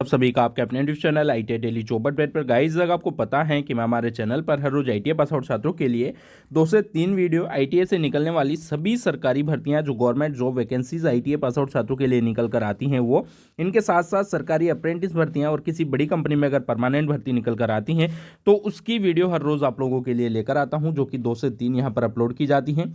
आप सभी का आपके अपने यूट्यूब चैनल आईटीआई डेली चौबट बेट पर गाइस, अगर आपको पता है कि मैं हमारे चैनल पर हर रोज आईटीआई पास आउट छात्रों के लिए 2 से 3 वीडियो आईटीआई से निकलने वाली सभी सरकारी भर्तियां जो government job vacancies ITI pass out छात्रों के लिए निकल कर आती हैं, वो इनके साथ साथ सरकारी अप्रेंटिस भर्तियां और किसी बड़ी कंपनी में अगर परमानेंट भर्ती निकल कर आती हैं तो उसकी वीडियो हर रोज आप लोगों के लिए लेकर आता हूं, जो कि 2 से 3 यहाँ पर अपलोड की जाती हैं।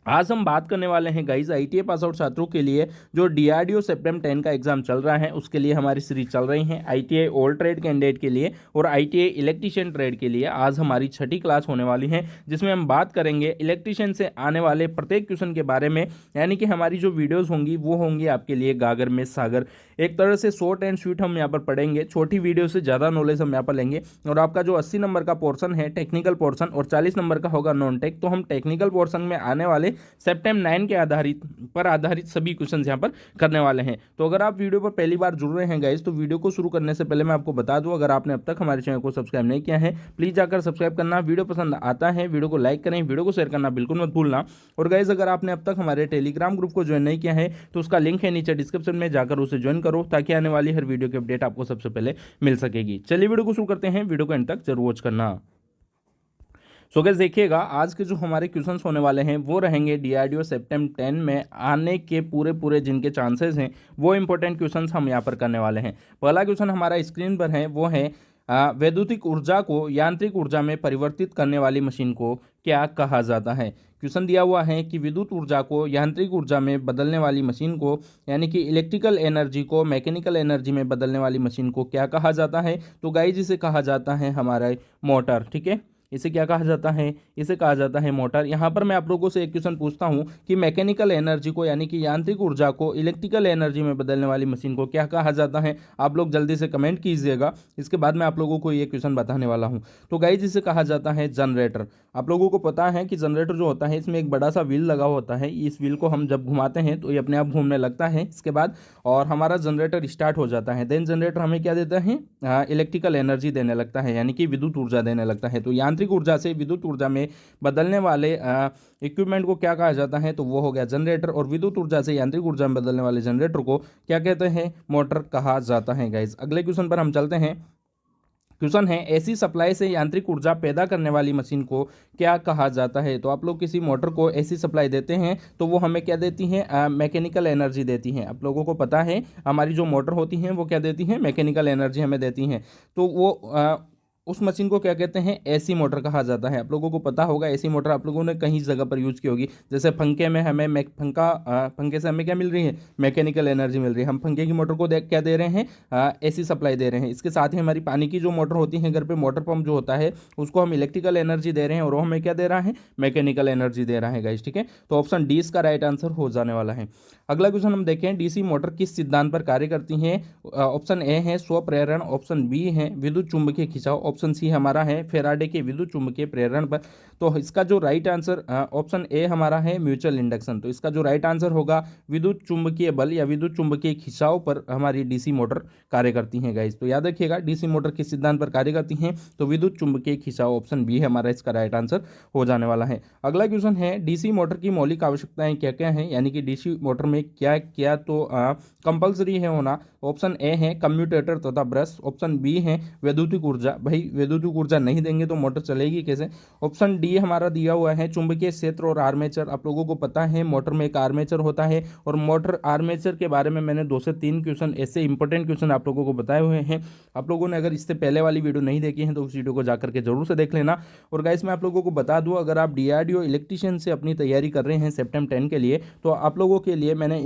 आज हम बात करने वाले हैं गाइज आईटीआई पास आउट छात्रों के लिए जो डीआरडीओ सितंबर 10 का एग्जाम चल रहा है उसके लिए हमारी सीरीज चल रही है आईटीआई ऑल ट्रेड कैंडिडेट के लिए और आईटीआई इलेक्ट्रीशियन ट्रेड के लिए। आज हमारी छठी क्लास होने वाली है जिसमें हम बात करेंगे इलेक्ट्रीशियन से आने वाले प्रत्येक क्वेश्चन के बारे में, यानी कि हमारी जो वीडियोज़ होंगी वो होंगी आपके लिए गागर में सागर। एक तरह से शॉर्ट एंड स्वीट हम यहाँ पर पढ़ेंगे, छोटी वीडियो से ज़्यादा नॉलेज हम यहाँ पर लेंगे। और आपका जो 80 नंबर का पोर्शन है टेक्निकल पोर्शन और 40 नंबर का होगा नॉन टेक, तो हम टेक्निकल पोर्शन में आने वाले सितंबर 9 के आधारित सभी क्वेश्चन यहाँ पर करने वाले हैं। तो अगर आप वीडियो पर पहली बार जुड़ रहे हैं गाइस, तो वीडियो को शुरू करने से पहले मैं आपको बता दूं, अगर आपने अब तक हमारे चैनल को सब्सक्राइब नहीं किया है प्लीज़ जाकर सब्सक्राइब करना। वीडियो पसंद आता है वीडियो को लाइक करें, वीडियो को शेयर करना बिल्कुल मत भूलना। और गाइस, अगर आपने अब तक हमारे टेलीग्राम ग्रुप को ज्वाइन नहीं किया है तो उसका लिंक है नीचे डिस्क्रिप्शन में, जाकर उसे ज्वाइन करो ताकि आने वाली हर वीडियो की अपडेट आपको सबसे पहले मिल सकेगी। चलिए वीडियो को शुरू करते हैं, वीडियो को एंड तक जरूर वॉच करना। सो गाइस देखिएगा, आज के जो हमारे क्वेश्चंस होने वाले हैं वो रहेंगे डीआरडीओ सितंबर 10 में आने के पूरे जिनके चांसेस हैं वो इंपॉर्टेंट क्वेश्चंस हम यहाँ पर करने वाले हैं। पहला क्वेश्चन हमारा स्क्रीन पर है, वो है वैद्युतिक ऊर्जा को यांत्रिक ऊर्जा में परिवर्तित करने वाली मशीन को क्या कहा जाता है। क्वेश्चन दिया हुआ है कि विद्युत ऊर्जा को यांत्रिक ऊर्जा में बदलने वाली मशीन को, यानी कि इलेक्ट्रिकल एनर्जी को मैकेनिकल एनर्जी में बदलने वाली मशीन को क्या कहा जाता है। तो गाइस इसे कहा जाता है हमारा मोटर। ठीक है, इसे क्या कहा जाता है, इसे कहा जाता है मोटर। यहाँ पर मैं आप लोगों से एक क्वेश्चन पूछता हूँ कि मैकेनिकल एनर्जी को यानी कि यांत्रिक ऊर्जा को इलेक्ट्रिकल एनर्जी में बदलने वाली मशीन को क्या कहा जाता है। आप लोग जल्दी से कमेंट कीजिएगा, इसके बाद मैं आप लोगों को ये क्वेश्चन बताने वाला हूँ। तो गाइस इसे कहा जाता है जनरेटर। आप लोगों को पता है कि जनरेटर जो होता है इसमें एक बड़ा सा व्हील लगा होता है, इस व्हील को हम जब घुमाते हैं तो ये अपने आप घूमने लगता है इसके बाद, और हमारा जनरेटर स्टार्ट हो जाता है। देन जनरेटर हमें क्या देता है, इलेक्ट्रिकल एनर्जी देने लगता है, यानी कि विद्युत ऊर्जा देने लगता है। तो यांत्रिक ऊर्जा से विद्युत ऊर्जा में बदलने वाले इक्विपमेंट को क्या कहा जाता है, तो वो हो गया जनरेटर। और विद्युत ऊर्जा से यांत्रिक ऊर्जा में बदलने वाले जनरेटर को क्या कहते हैं, मोटर कहा जाता है। गाइस अगले क्वेश्चन पर हम चलते हैं। क्वेश्चन है, एसी सप्लाई से यांत्रिक ऊर्जा पैदा करने वाली मशीन को क्या कहा जाता है। तो आप लोग किसी मोटर को एसी सप्लाई देते हैं तो वो हमें क्या देती हैं, मैकेनिकल एनर्जी देती हैं। आप लोगों को पता है हमारी जो मोटर होती हैं वो क्या देती हैं, मैकेनिकल एनर्जी हमें देती हैं। तो वो उस मशीन को क्या कहते हैं, एसी मोटर कहा जाता है। आप लोगों को पता होगा एसी मोटर आप लोगों ने कहीं जगह पर यूज़ की होगी, जैसे पंखे में हमें पंखे से हमें क्या मिल रही है, मैकेनिकल एनर्जी मिल रही है। हम पंखे की मोटर को क्या दे रहे हैं, एसी सप्लाई दे रहे हैं। इसके साथ ही हमारी पानी की जो मोटर होती है घर पे, मोटर पंप जो होता है उसको हम इलेक्ट्रिकल एनर्जी दे रहे हैं और वो हमें क्या दे रहा है, मैकेनिकल एनर्जी दे रहा है गाइस। ठीक है, तो ऑप्शन डी इसका राइट आंसर हो जाने वाला है। अगला क्वेश्चन हम देखें, डीसी मोटर किस सिद्धांत पर कार्य करती हैं। ऑप्शन ए है स्व प्रेरण, ऑप्शन बी है विद्युत चुंबकीय खिंचाव, ऑप्शन सी हमारा है फेराडे के विद्युत चुंबकीय प्रेरण पर। तो इसका जो राइट आंसर ऑप्शन ए हमारा है म्यूचुअल इंडक्शन। तो इसका जो राइट आंसर होगा विद्युत चुंबकीय बल या विद्युत चुंबकीय खिंचाव पर हमारी डीसी मोटर कार्य करती हैं गाइस। तो याद रखिएगा डीसी मोटर किस सिद्धांत पर कार्य करती हैं, तो विद्युत चुंबकीय खिंचाव, ऑप्शन बी है हमारा इसका राइट आंसर हो जाने वाला है। अगला क्वेश्चन है, डीसी मोटर की मौलिक आवश्यकताएं क्या क्या हैं, यानी कि डीसी मोटर में क्या क्या तो कंपल्सरी है होना। ऑप्शन ए है कम्यूटेटर तथा ब्रश, ऑप्शन बी है वैद्युतिक ऊर्जा। भाई वैद्युतिक ऊर्जा नहीं देंगे तो मोटर चलेगी कैसे। ऑप्शन डी हमारा दिया हुआ है चुंबकीय क्षेत्र और आर्मेचर। आप लोगों को पता है मोटर में एक आर्मेचर होता है, और मोटर आर्मेचर के बारे में मैंने 2 से 3 क्वेश्चन ऐसे इंपॉर्टेंट क्वेश्चन आप लोगों को बताए हुए हैं। आप लोगों ने अगर इससे पहले वाली वीडियो नहीं देखी है तो उस वीडियो को जाकर के जरूर से देख लेना। और गाइस मैं आप लोगों को बता दूं, अगर आप डीआरडीओ इलेक्ट्रीशियन से अपनी तैयारी कर रहे हैं सितंबर 10 के लिए, तो आप लोगों के लिए मैंने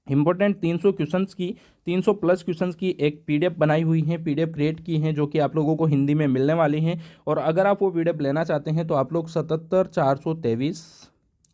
इंपॉर्टेंट 300 क्वेश्चंस की 300 प्लस क्वेश्चंस की एक पीडीएफ बनाई हुई है, पीडीएफ क्रिएट की हैं, जो कि आप लोगों को हिंदी में मिलने वाली हैं। और अगर आप वो पीडीएफ लेना चाहते हैं तो आप लोग 77 423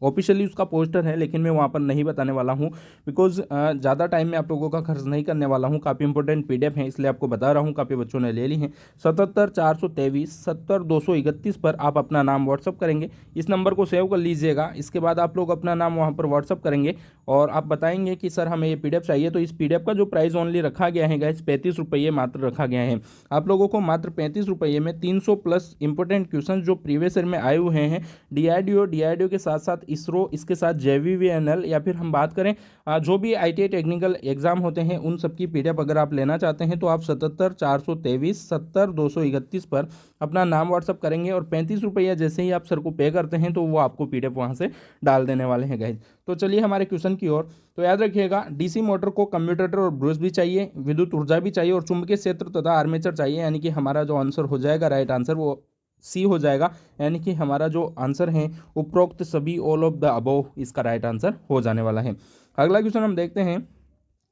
ऑफिशियली उसका पोस्टर है, लेकिन मैं वहाँ पर नहीं बताने वाला हूँ बिकॉज ज़्यादा टाइम में आप लोगों का खर्च नहीं करने वाला हूँ। काफ़ी इंपॉर्टेंट पीडीएफ है इसलिए आपको बता रहा हूँ, काफ़ी बच्चों ने ले ली हैं। 77 423 70 231 पर आप अपना नाम व्हाट्सअप करेंगे, इस नंबर को सेव कर लीजिएगा। इसके बाद आप लोग अपना नाम वहाँ पर व्हाट्सअप करेंगे और आप बताएंगे कि सर हमें ये पीडीएफ चाहिए। तो इस पीडीएफ का जो प्राइस ओनली रखा गया है गाइस 35 रुपये मात्र रखा गया है। आप लोगों को मात्र 35 रुपये में 300 प्लस इंपॉर्टेंट क्वेश्चन जो प्रीवियस ईयर में आए हुए हैं डीआरडीओ के साथ साथ इसरो, इसके साथ JVVNL, या फिर हम बात करें जो भी ITI टेक्निकल एग्जाम होते हैं उन सब की PDF अगर आप लेना चाहते हैं तो आप 77 423 70 231 पर अपना नाम व्हाट्सअप करेंगे और 35 रुपया जैसे ही आप सर को पे करते हैं तो वो आपको PDF वहाँ से डाल देने वाले हैं गाइज। तो चलिए हमारे क्वेश्चन की ओर। तो याद रखिएगा, DC मोटर को कम्यूटेटर और ब्रश भी चाहिए, विद्युत ऊर्जा भी चाहिए और चुंबकीय क्षेत्र तथा आर्मेचर चाहिए। यानी कि हमारा जो आंसर हो जाएगा, राइट आंसर, वो सी हो जाएगा। यानी कि हमारा जो आंसर है उपरोक्त सभी, ऑल ऑफ द अबव, इसका राइट आंसर हो जाने वाला है। अगला क्वेश्चन हम देखते हैं,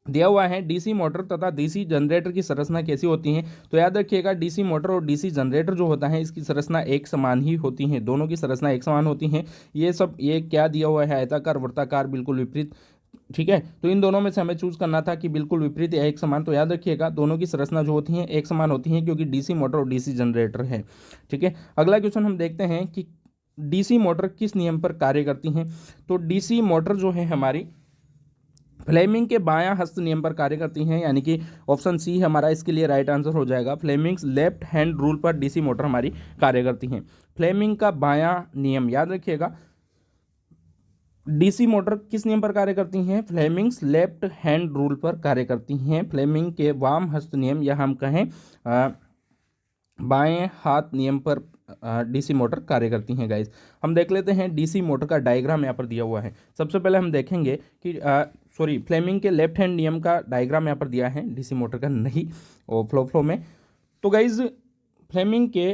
दिया हुआ है DC मोटर तथा DC जनरेटर की संरचना कैसी होती है। तो याद रखिएगा, DC मोटर और DC जनरेटर जो होता है इसकी संरचना एक समान ही होती है, दोनों की संरचना एक समान होती है। ये क्या दिया हुआ है, आयताकार, वृत्ताकार, बिल्कुल विपरीत, ठीक है। तो इन दोनों में से हमें चूज करना था कि बिल्कुल विपरीत या एक समान। तो याद रखिएगा दोनों की संरचना जो होती है एक समान होती है क्योंकि DC मोटर और DC जनरेटर है, ठीक है। अगला क्वेश्चन हम देखते हैं कि DC मोटर किस नियम पर कार्य करती हैं। तो DC मोटर जो है हमारी फ्लेमिंग के बायां हस्त नियम पर कार्य करती हैं। यानी कि ऑप्शन सी हमारा इसके लिए राइट आंसर हो जाएगा। फ्लेमिंग्स लेफ्ट हैंड रूल पर DC मोटर हमारी कार्य करती हैं। फ्लेमिंग का बायां नियम, याद रखिएगा, DC मोटर किस नियम पर कार्य करती हैं, फ्लेमिंग्स लेफ्ट हैंड रूल पर कार्य करती हैं। फ्लेमिंग के वाम हस्त नियम, या हम कहें बाएं हाथ नियम पर DC मोटर कार्य करती हैं गाइस। हम देख लेते हैं DC मोटर का डायग्राम यहाँ पर दिया हुआ है। सबसे पहले हम देखेंगे कि फ्लेमिंग के लेफ्ट हैंड नियम का डायग्राम यहाँ पर दिया है, DC मोटर का नहीं, और फ्लो में। तो गाइज फ्लेमिंग के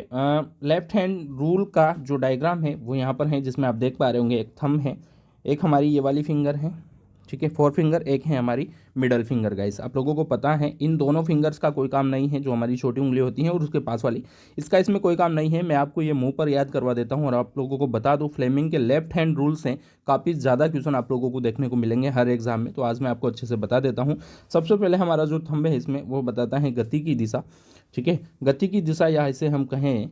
लेफ्ट हैंड रूल का जो डायग्राम है वो यहाँ पर है, जिसमें आप देख पा रहे होंगे एक थंब है, एक हमारी ये वाली फिंगर है, ठीक है, 4 फिंगर, एक है हमारी मिडल फिंगर। गाइस आप लोगों को पता है इन दोनों फिंगर्स का कोई काम नहीं है, जो हमारी छोटी उंगली होती है और उसके पास वाली, इसका इसमें कोई काम नहीं है। मैं आपको ये मुंह पर याद करवा देता हूँ और आप लोगों को बता दूँ, फ्लेमिंग के लेफ्ट हैंड रूल से काफ़ी ज़्यादा क्वेश्चन आप लोगों को देखने को मिलेंगे हर एग्जाम में। तो आज मैं आपको अच्छे से बता देता हूँ। सबसे पहले हमारा जो थंब है इसमें वो बताता है गति की दिशा, ठीक है। गति की दिशा, या इसे हम कहें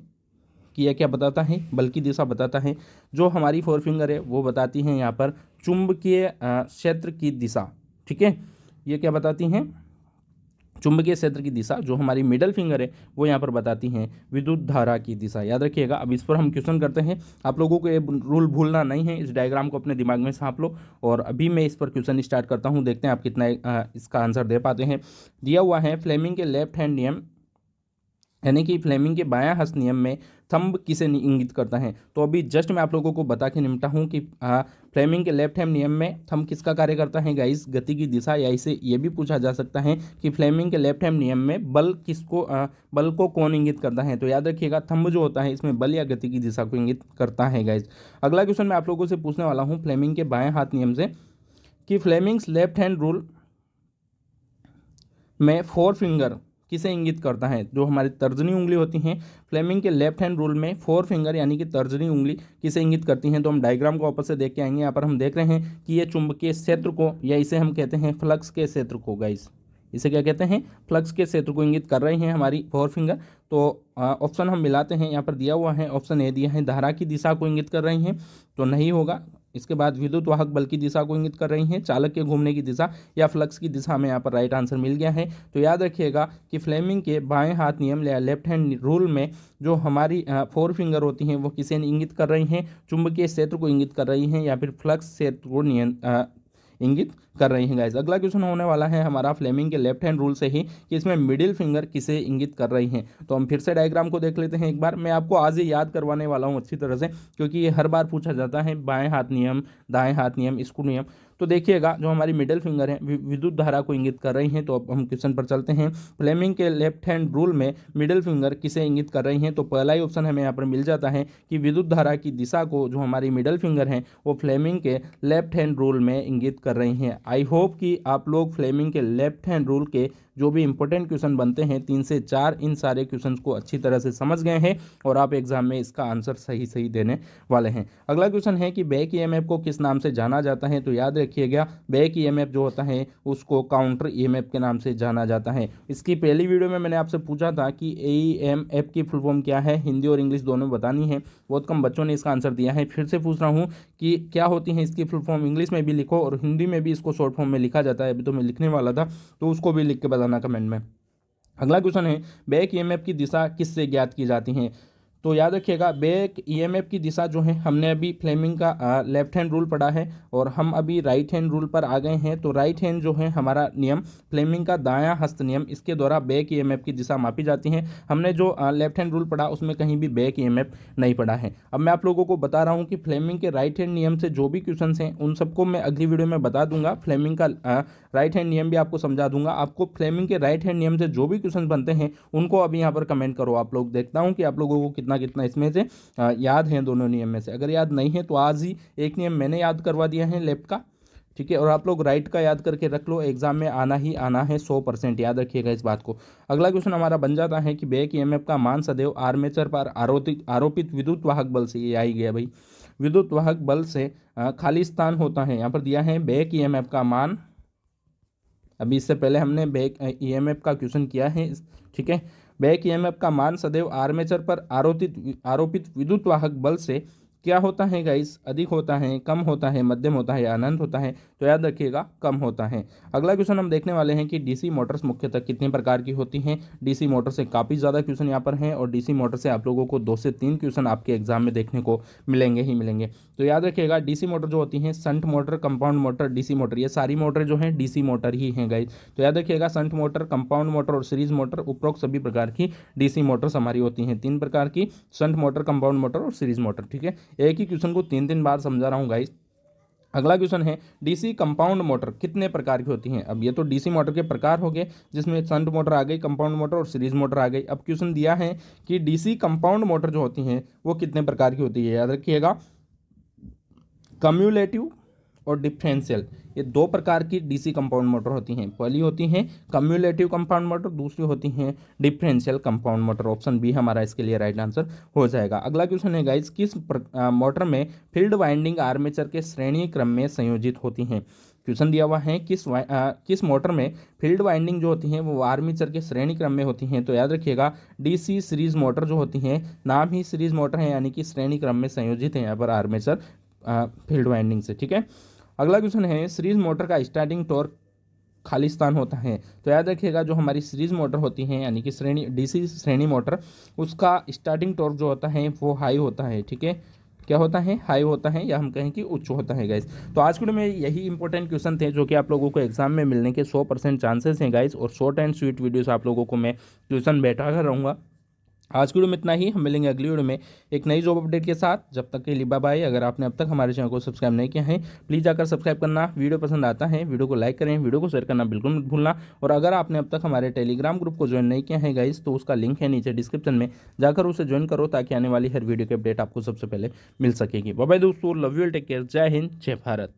कि यह क्या बताता है, बल की दिशा बताता है। जो हमारी 4 फिंगर है वो बताती हैं यहाँ पर चुंबकीय क्षेत्र की दिशा, ठीक है। ये क्या बताती हैं, चुंबकीय क्षेत्र की दिशा। जो हमारी मिडल फिंगर है वो यहाँ पर बताती हैं विद्युत धारा की दिशा। याद रखिएगा। अब इस पर हम क्वेश्चन करते हैं, आप लोगों को ये रूल भूलना नहीं है, इस डायग्राम को अपने दिमाग में सांप लो। और अभी मैं इस पर क्वेश्चन स्टार्ट करता हूँ, देखते हैं आप कितना इसका आंसर दे पाते हैं। दिया हुआ है फ्लेमिंग के लेफ्ट हैंड नियम, यानी कि फ्लेमिंग के बायां हस्त नियम में थंब किसे इंगित करता है। तो अभी जस्ट मैं आप लोगों को बता के निपटा हूं कि फ्लेमिंग के लेफ्ट हैंड नियम में थंब किसका कार्य करता है गाइस, गति की दिशा। या इसे ये भी पूछा जा सकता है कि फ्लेमिंग के लेफ्ट हैंड नियम में बल बल को कौन इंगित करता है। तो याद रखिएगा थंब जो होता है इसमें बल या गति की दिशा को इंगित करता है गाइस। अगला क्वेश्चन मैं आप लोगों से पूछने वाला हूँ फ्लेमिंग के बाएं हाथ नियम से, कि फ्लेमिंग्स लेफ्ट हैंड रूल में 4 फिंगर किसे इंगित करता है। जो हमारी तर्जनी उंगली होती हैं, फ्लेमिंग के लेफ्ट हैंड रूल में 4 फिंगर यानी कि तर्जनी उंगली किसे इंगित करती हैं। तो हम डायग्राम को वापस से देख के आएंगे। यहाँ पर हम देख रहे हैं कि ये चुंबकीय क्षेत्र को, या इसे हम कहते हैं फ्लक्स के क्षेत्र को गाइस, इसे क्या कहते हैं, फ्लक्स के क्षेत्र को इंगित कर रही हैं हमारी 4 फिंगर। तो ऑप्शन हम मिलाते हैं, यहाँ पर दिया हुआ है ऑप्शन ए दिया है धारा की दिशा को इंगित कर रही हैं, तो नहीं होगा। इसके बाद विद्युत वाहक बल की दिशा को इंगित कर रही हैं, चालक के घूमने की दिशा या फ्लक्स की दिशा में यहाँ पर राइट आंसर मिल गया है। तो याद रखिएगा कि फ्लेमिंग के बाएं हाथ नियम या लेफ्ट हैंड रूल में जो हमारी 4 फिंगर होती हैं वो किसे इंगित कर रही हैं, चुंबकीय क्षेत्र को इंगित कर रही हैं या फिर फ्लक्स क्षेत्र को इंगित कर रही हैं गाइस। अगला क्वेश्चन होने वाला है हमारा फ्लेमिंग के लेफ्ट हैंड रूल से ही, कि इसमें मिडिल फिंगर किसे इंगित कर रही हैं। तो हम फिर से डायग्राम को देख लेते हैं एक बार। मैं आपको आज ही याद करवाने वाला हूं अच्छी तरह से, क्योंकि ये हर बार पूछा जाता है, बाएं हाथ नियम, दाएं हाथ नियम, स्क्रू नियम। तो देखिएगा जो हमारी मिडिल फिंगर है विद्युत धारा को इंगित कर रही हैं। तो अब हम क्वेश्चन पर चलते हैं। फ्लेमिंग के लेफ्ट हैंड रूल में मिडिल फिंगर किसे इंगित कर रही हैं। तो पहला ही ऑप्शन हमें यहाँ पर मिल जाता है कि विद्युत धारा की दिशा को जो हमारी मिडिल फिंगर है वो फ्लेमिंग के लेफ्ट हैंड रूल में इंगित कर रही हैं। आई होप कि आप लोग फ्लेमिंग के लेफ्ट हैंड रूल के जो भी इंपॉर्टेंट क्वेश्चन बनते हैं 3 से 4, इन सारे क्वेश्चंस को अच्छी तरह से समझ गए हैं और आप एग्जाम में इसका आंसर सही देने वाले हैं। अगला क्वेश्चन है कि बैक ईएमएफ को किस नाम से जाना जाता है। तो याद रखिएगा बैक ईएमएफ जो होता है उसको काउंटर ईएमएफ के नाम से जाना जाता है। इसकी पहली वीडियो में मैंने आपसे पूछा था कि ईएमएफ की फुल फॉर्म क्या है, हिंदी और इंग्लिश दोनों बतानी है। बहुत कम बच्चों ने इसका आंसर दिया है। फिर से पूछ रहा हूँ कि क्या होती है इसकी फुल फॉर्म, इंग्लिश में भी लिखो और हिंदी में भी इसको शॉर्ट फॉर्म में लिखा जाता है। अभी तो मैं लिखने वाला था, तो उसको भी लिख के बताना कमेंट में। अगला क्वेश्चन है बैक ईएमएफ की दिशा किससे ज्ञात की जाती है। तो याद रखिएगा बैक ईएमएफ की दिशा जो है, हमने अभी फ्लेमिंग का लेफ्ट हैंड रूल पढ़ा है और हम अभी राइट हैंड रूल पर आ गए हैं। तो राइट हैंड जो है हमारा नियम फ्लेमिंग का दायां हस्त नियम, इसके द्वारा बैक ईएमएफ की दिशा मापी जाती है। हमने जो लेफ्ट हैंड रूल पढ़ा उसमें कहीं भी बैक ईएमएफ नहीं पढ़ा है। अब मैं आप लोगों को बता रहा हूँ कि फ्लेमिंग के राइट हैंड नियम से जो भी क्वेश्चन हैं उन सबको मैं अगली वीडियो में बता दूंगा। फ्लेमिंग का राइट हैंड नियम भी आपको समझा दूंगा। आपको फ्लेमिंग के राइट हैंड नियम से जो भी क्वेश्चन बनते हैं उनको अभी यहाँ पर कमेंट करो आप लोग, देखता हूँ कि आप लोगों को कितना कितना इसमें से याद है दोनों नियम में से। अगर याद नहीं है तो आज ही एक नियम मैंने याद करवा दिया है लेफ्ट का, ठीक है, और आप लोग राइट का याद करके रख लो, एग्जाम में आना ही आना है 100%, याद रखिएगा इस बात को। अगला क्वेश्चन हमारा बन जाता है कि बैक ईएमएफ का मान सदैव आर्मेचर पर आरोपित विद्युत वाहक बल से, ये आ ही गया भाई, विद्युत वाहक बल से खाली स्थान होता है। यहाँ पर दिया है बैक ईएमएफ का मान, अभी इससे पहले हमने बैक ईएमएफ का क्वेश्चन किया है, ठीक है। बैक ईएमएफ का मान सदैव आर्मेचर पर आरोपित विद्युत वाहक बल से क्या होता है गाइस, अधिक होता है, कम होता है, मध्यम होता है या अनंत होता है। तो याद रखिएगा कम होता है। अगला क्वेश्चन हम देखने वाले हैं कि डीसी मोटर्स मुख्यतः कितने प्रकार की होती हैं। डीसी मोटर से काफ़ी ज़्यादा क्वेश्चन यहाँ पर हैं और डीसी मोटर से आप लोगों को 2 से 3 क्वेश्चन आपके एग्जाम में देखने को मिलेंगे ही मिलेंगे। तो याद रखिएगा डीसी मोटर जो होती हैं, shunt motor, compound motor, DC motor, ये सारी मोटर जो हैं डीसी मोटर ही हैं गाइस। तो याद रखिएगा शंट मोटर, कंपाउंड मोटर और सीरीज मोटर, उपरोक्त सभी प्रकार की डीसी मोटर्स हमारी होती हैं। 3 प्रकार की, शंट मोटर, कंपाउंड मोटर और सीरीज मोटर, ठीक है। एक ही क्वेश्चन को 3 बार समझा रहा हूँ गाइस। अगला क्वेश्चन है डीसी कंपाउंड मोटर कितने प्रकार की होती हैं। अब ये तो डीसी मोटर के प्रकार हो गए जिसमें शंट मोटर आ गई, कंपाउंड मोटर और सीरीज मोटर आ गई। अब क्वेश्चन दिया है कि डीसी कंपाउंड मोटर जो होती हैं वो कितने प्रकार की होती है। याद रखिएगा कम्युलेटिव और डिफरेंशियल, ये 2 प्रकार की डीसी कंपाउंड मोटर होती हैं। पहली होती हैं कम्युलेटिव कंपाउंड मोटर, दूसरी होती हैं differential compound motor. Option B हमारा इसके लिए राइट आंसर हो जाएगा। अगला क्वेश्चन है गाइस, किस मोटर में फील्ड वाइंडिंग आर्मेचर के श्रेणी क्रम में संयोजित होती हैं। क्वेश्चन दिया हुआ है किस मोटर में फील्ड वाइंडिंग जो होती हैं वो आर्मेचर के श्रेणी क्रम में होती हैं। तो याद रखिएगा डीसी सीरीज मोटर जो होती हैं, नाम ही सीरीज मोटर है यानी कि श्रेणी क्रम में संयोजित है यहाँ पर आर्मेचर फील्ड वाइंडिंग से, ठीक है। अगला क्वेश्चन है सीरीज मोटर का स्टार्टिंग टॉर्क खाली स्थान होता है। तो याद रखिएगा जो हमारी सीरीज मोटर होती हैं यानी कि श्रेणी डीसी श्रेणी मोटर, उसका स्टार्टिंग टॉर्क जो होता है वो हाई होता है, ठीक है। क्या होता है, हाई होता है, या हम कहें कि उच्च होता है गाइस। तो आज के वीडियो में यही इंपॉर्टेंट क्वेश्चन थे जो कि आप लोगों को एग्जाम में मिलने के 100% चांसेस हैं गाइस, और शॉर्ट एंड स्वीट वीडियोस आप लोगों को मैं क्वेश्चन बैठा कर रहूँगा। आज की वीडियो में इतना ही, हम मिलेंगे अगली वीडियो में एक नई जॉब अपडेट के साथ। जब तक के लिए बाय बाय। अगर आपने अब तक हमारे चैनल को सब्सक्राइब नहीं किया है प्लीज़ जाकर सब्सक्राइब करना। वीडियो पसंद आता है वीडियो को लाइक करें, वीडियो को शेयर करना बिल्कुल मत भूलना। और अगर आपने अब तक हमारे टेलीग्राम ग्रुप को ज्वाइन नहीं किया है गाइस तो उसका लिंक है नीचे डिस्क्रिप्शन में, जाकर उसे ज्वाइन करो ताकि आने वाली हर वीडियो की अपडेट आपको सबसे पहले मिल सकेगी। बाय बाय दोस्तों, लव यू, टेक केयर, जय हिंद, जय भारत।